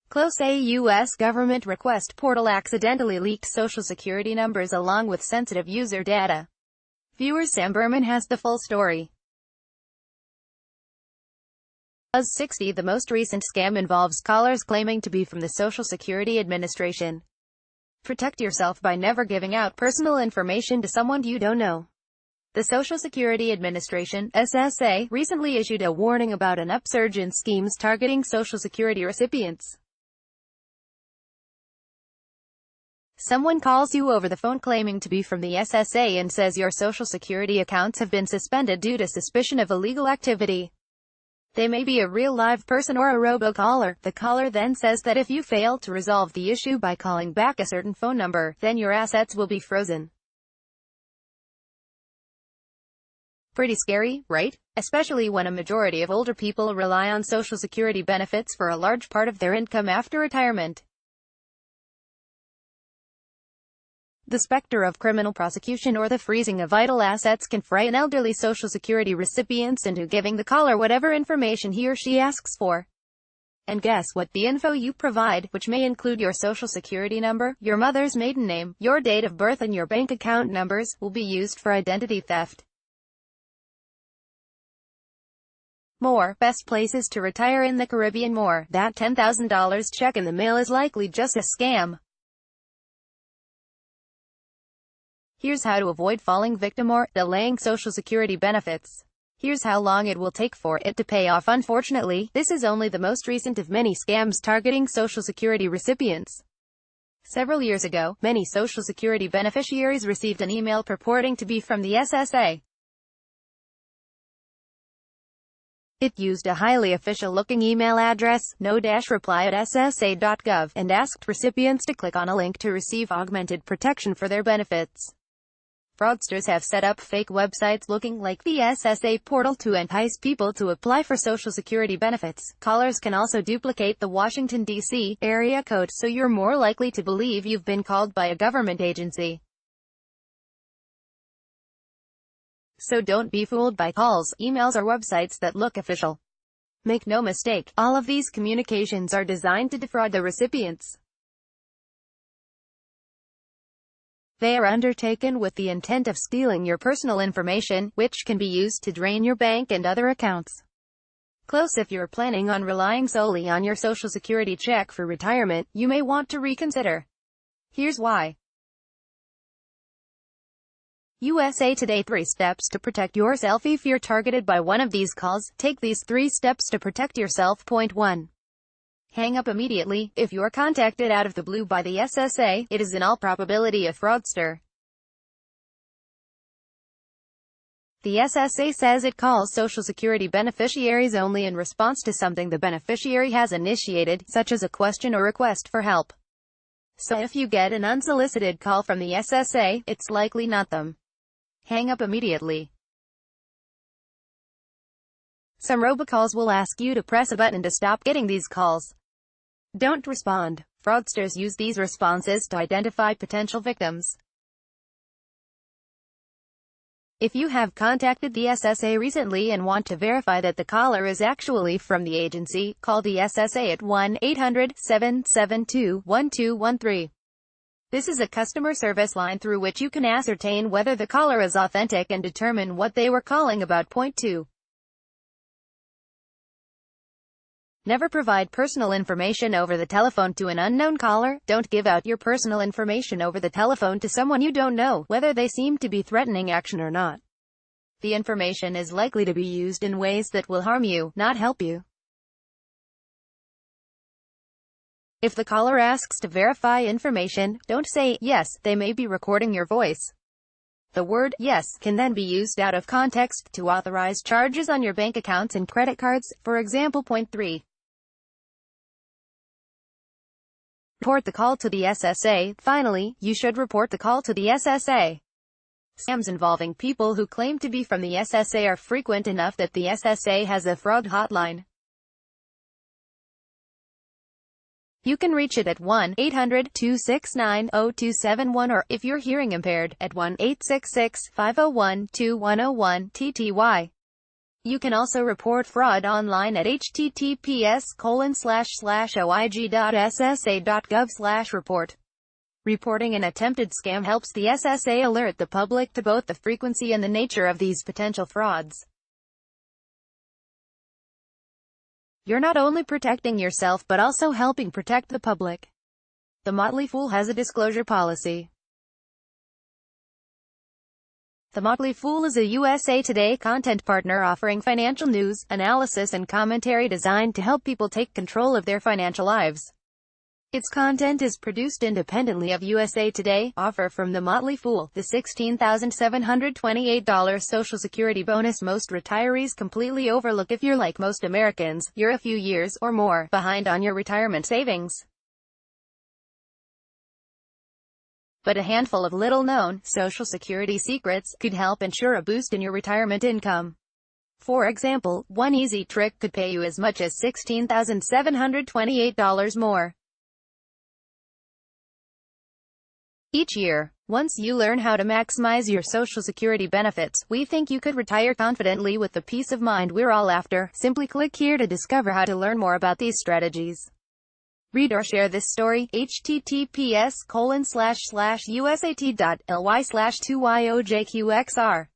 Close. A U.S. government request portal accidentally leaked Social Security numbers along with sensitive user data. Viewer Sam Berman has the full story. Buzz 60. The most recent scam involves callers claiming to be from the Social Security Administration. Protect yourself by never giving out personal information to someone you don't know. The Social Security Administration, SSA, recently issued a warning about an upsurge in schemes targeting Social Security recipients. Someone calls you over the phone claiming to be from the SSA and says your Social Security accounts have been suspended due to suspicion of illegal activity. They may be a real live person or a robocaller. The caller then says that if you fail to resolve the issue by calling back a certain phone number, then your assets will be frozen. Pretty scary, right? Especially when a majority of older people rely on Social Security benefits for a large part of their income after retirement. The specter of criminal prosecution or the freezing of vital assets can frighten elderly Social Security recipients into giving the caller whatever information he or she asks for. And guess what? The info you provide, which may include your Social Security number, your mother's maiden name, your date of birth and your bank account numbers, will be used for identity theft. More. Best places to retire in the Caribbean. More. That $10,000 check in the mail is likely just a scam. Here's how to avoid falling victim or delaying Social Security benefits. Here's how long it will take for it to pay off. Unfortunately, this is only the most recent of many scams targeting Social Security recipients. Several years ago, many Social Security beneficiaries received an email purporting to be from the SSA. It used a highly official-looking email address, no-reply@ssa.gov, and asked recipients to click on a link to receive augmented protection for their benefits. Fraudsters have set up fake websites looking like the SSA portal to entice people to apply for Social Security benefits. Callers can also duplicate the Washington, D.C. area code, so you're more likely to believe you've been called by a government agency. So don't be fooled by calls, emails or websites that look official. Make no mistake, all of these communications are designed to defraud the recipients. They are undertaken with the intent of stealing your personal information, which can be used to drain your bank and other accounts. Close. If you're planning on relying solely on your Social Security check for retirement, you may want to reconsider. Here's why. USA Today. 3 steps to protect yourself if you're targeted by one of these calls. Take these 3 steps to protect yourself. Point 1. Hang up immediately. If you're contacted out of the blue by the SSA, it is in all probability a fraudster. The SSA says it calls Social Security beneficiaries only in response to something the beneficiary has initiated, such as a question or request for help. So if you get an unsolicited call from the SSA, it's likely not them. Hang up immediately. Some robocalls will ask you to press a button to stop getting these calls. Don't respond. Fraudsters use these responses to identify potential victims. If you have contacted the SSA recently and want to verify that the caller is actually from the agency, call the SSA at 1-800-772-1213. This is a customer service line through which you can ascertain whether the caller is authentic and determine what they were calling about. Point 2. Never provide personal information over the telephone to an unknown caller. Don't give out your personal information over the telephone to someone you don't know, whether they seem to be threatening action or not. The information is likely to be used in ways that will harm you, not help you. If the caller asks to verify information, don't say, yes, they may be recording your voice. The word, yes, can then be used out of context to authorize charges on your bank accounts and credit cards. For example. Point 3. Report the call to the SSA. Finally, you should report the call to the SSA. Scams involving people who claim to be from the SSA are frequent enough that the SSA has a fraud hotline. You can reach it at 1-800-269-0271 or, if you're hearing impaired, at 1-866-501-2101 TTY. You can also report fraud online at https://oig.ssa.gov/report. Reporting an attempted scam helps the SSA alert the public to both the frequency and the nature of these potential frauds. You're not only protecting yourself but also helping protect the public. The Motley Fool has a disclosure policy. The Motley Fool is a USA Today content partner offering financial news, analysis and commentary designed to help people take control of their financial lives. Its content is produced independently of USA Today. Offer from The Motley Fool. The $16,728 Social Security bonus most retirees completely overlook. If you're like most Americans, you're a few years, or more, behind on your retirement savings. But a handful of little-known, Social Security secrets could help ensure a boost in your retirement income. For example, one easy trick could pay you as much as $16,728 more each year. Once you learn how to maximize your Social Security benefits, we think you could retire confidently with the peace of mind we're all after. Simply click here to discover how to learn more about these strategies. Read or share this story. https://usat.ly/2yojqxr